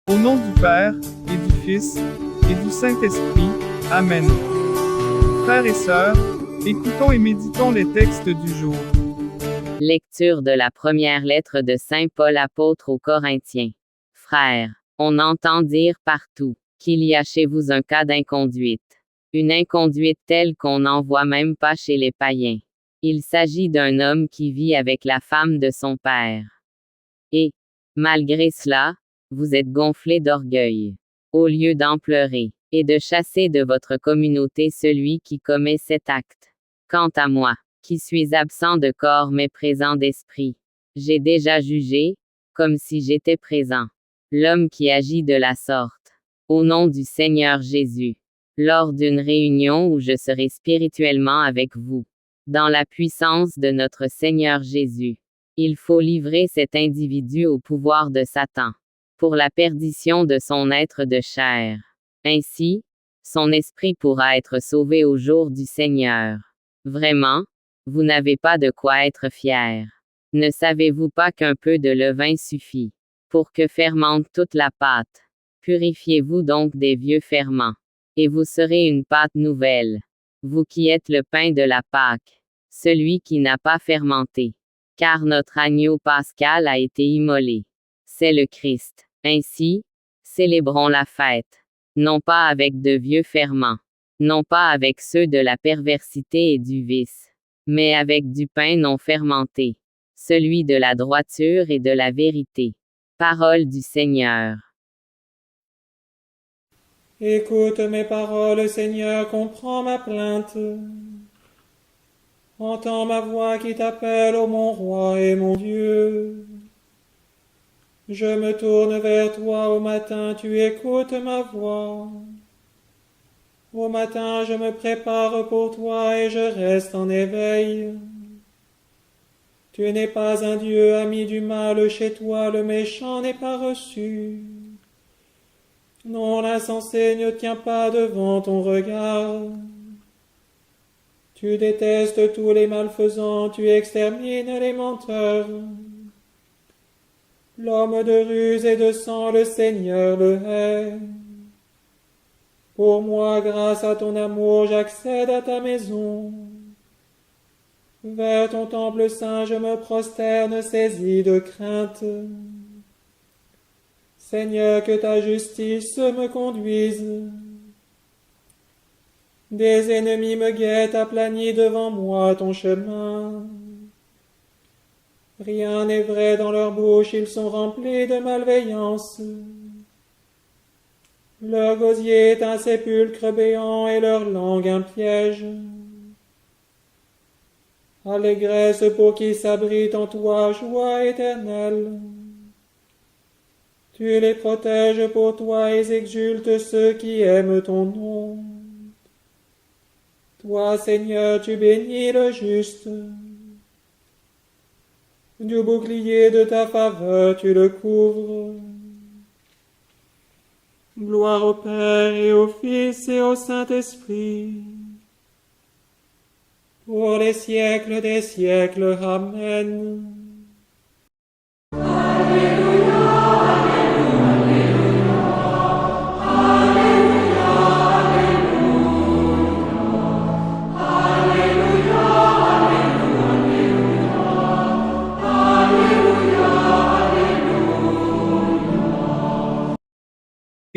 Au nom du Père, et du Fils, et du Saint-Esprit. Amen. Frères et sœurs, écoutons et méditons les textes du jour. Lecture de la première lettre de Saint Paul apôtre aux Corinthiens. Frères, on entend dire partout qu'il y a chez vous un cas d'inconduite. Une inconduite telle qu'on n'en voit même pas chez les païens. Il s'agit d'un homme qui vit avec la femme de son père. Et, malgré cela, vous êtes gonflés d'orgueil. Au lieu d'en pleurer, et de chasser de votre communauté celui qui commet cet acte. Quant à moi, qui suis absent de corps mais présent d'esprit, j'ai déjà jugé, comme si j'étais présent, l'homme qui agit de la sorte, au nom du Seigneur Jésus, lors d'une réunion où je serai spirituellement avec vous, dans la puissance de notre Seigneur Jésus. Il faut livrer cet individu au pouvoir de Satan, pour la perdition de son être de chair. Ainsi, son esprit pourra être sauvé au jour du Seigneur. Vraiment, vous n'avez pas de quoi être fiers. Ne savez-vous pas qu'un peu de levain suffit pour que fermente toute la pâte? Purifiez-vous donc des vieux ferments, et vous serez une pâte nouvelle. Vous qui êtes le pain de la Pâque, celui qui n'a pas fermenté. Car notre agneau pascal a été immolé. C'est le Christ. Ainsi, célébrons la fête. Non pas avec de vieux ferments. Non pas avec ceux de la perversité et du vice. Mais avec du pain non fermenté. Celui de la droiture et de la vérité. Parole du Seigneur. Écoute mes paroles, Seigneur, comprends ma plainte. Entends ma voix qui t'appelle, ô mon roi et mon Dieu. Je me tourne vers toi au matin, tu écoutes ma voix. Au matin, je me prépare pour toi et je reste en éveil. Tu n'es pas un Dieu ami du mal, chez toi le méchant n'est pas reçu. Non, l'insensé ne tient pas devant ton regard. Tu détestes tous les malfaisants, tu extermines les menteurs. L'homme de ruse et de sang, le Seigneur le hait. Pour moi, grâce à ton amour, j'accède à ta maison. Vers ton temple saint, je me prosterne, saisi de crainte. Seigneur, que ta justice me conduise. Des ennemis me guettent, aplanis devant moi ton chemin. Rien n'est vrai dans leur bouche, ils sont remplis de malveillance. Leur gosier est un sépulcre béant et leur langue un piège. Allégresse pour qui s'abrite en toi, joie éternelle. Tu les protèges pour toi et exultent ceux qui aiment ton nom. Toi, Seigneur, tu bénis le juste. Du bouclier de ta faveur, tu le couvres. Gloire au Père et au Fils et au Saint-Esprit. Pour les siècles des siècles. Amen.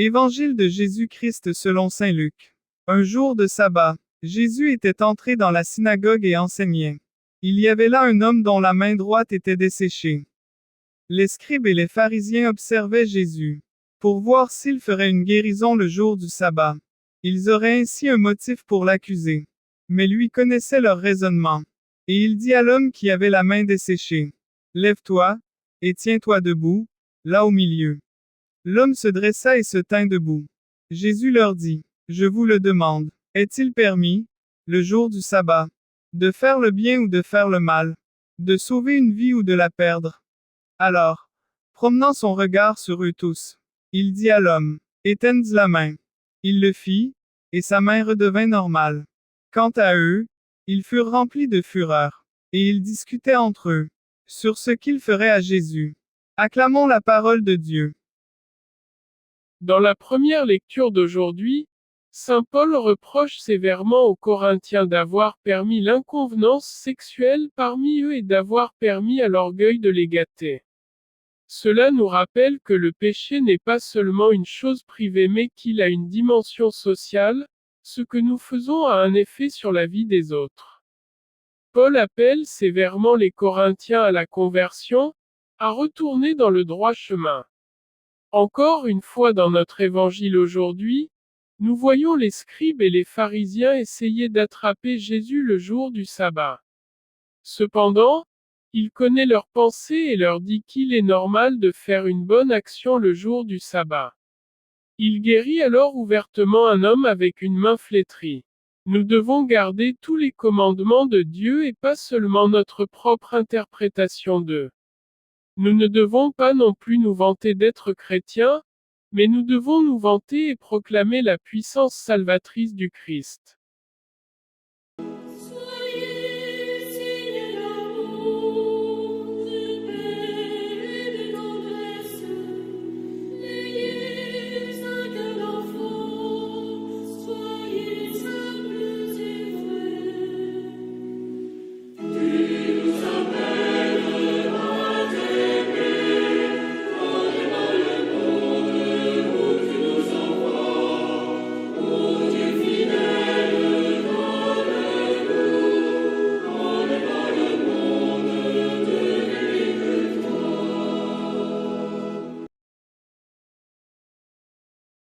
Évangile de Jésus-Christ selon saint Luc. Un jour de sabbat, Jésus était entré dans la synagogue et enseignait. Il y avait là un homme dont la main droite était desséchée. Les scribes et les pharisiens observaient Jésus, pour voir s'il ferait une guérison le jour du sabbat. Ils auraient ainsi un motif pour l'accuser. Mais lui connaissait leur raisonnement. Et il dit à l'homme qui avait la main desséchée, lève-toi, et tiens-toi debout, là au milieu. L'homme se dressa et se tint debout. Jésus leur dit, je vous le demande, est-il permis, le jour du sabbat, de faire le bien ou de faire le mal, de sauver une vie ou de la perdre? Alors, promenant son regard sur eux tous, il dit à l'homme, étends la main. Il le fit, et sa main redevint normale. Quant à eux, ils furent remplis de fureur, et ils discutaient entre eux, sur ce qu'ils feraient à Jésus. Acclamons la parole de Dieu. Dans la première lecture d'aujourd'hui, saint Paul reproche sévèrement aux Corinthiens d'avoir permis l'inconvenance sexuelle parmi eux et d'avoir permis à l'orgueil de les gâter. Cela nous rappelle que le péché n'est pas seulement une chose privée mais qu'il a une dimension sociale, ce que nous faisons a un effet sur la vie des autres. Paul appelle sévèrement les Corinthiens à la conversion, à retourner dans le droit chemin. Encore une fois dans notre évangile aujourd'hui, nous voyons les scribes et les pharisiens essayer d'attraper Jésus le jour du sabbat. Cependant, il connaît leurs pensées et leur dit qu'il est normal de faire une bonne action le jour du sabbat. Il guérit alors ouvertement un homme avec une main flétrie. Nous devons garder tous les commandements de Dieu et pas seulement notre propre interprétation d'eux. Nous ne devons pas non plus nous vanter d'être chrétiens, mais nous devons nous vanter et proclamer la puissance salvatrice du Christ.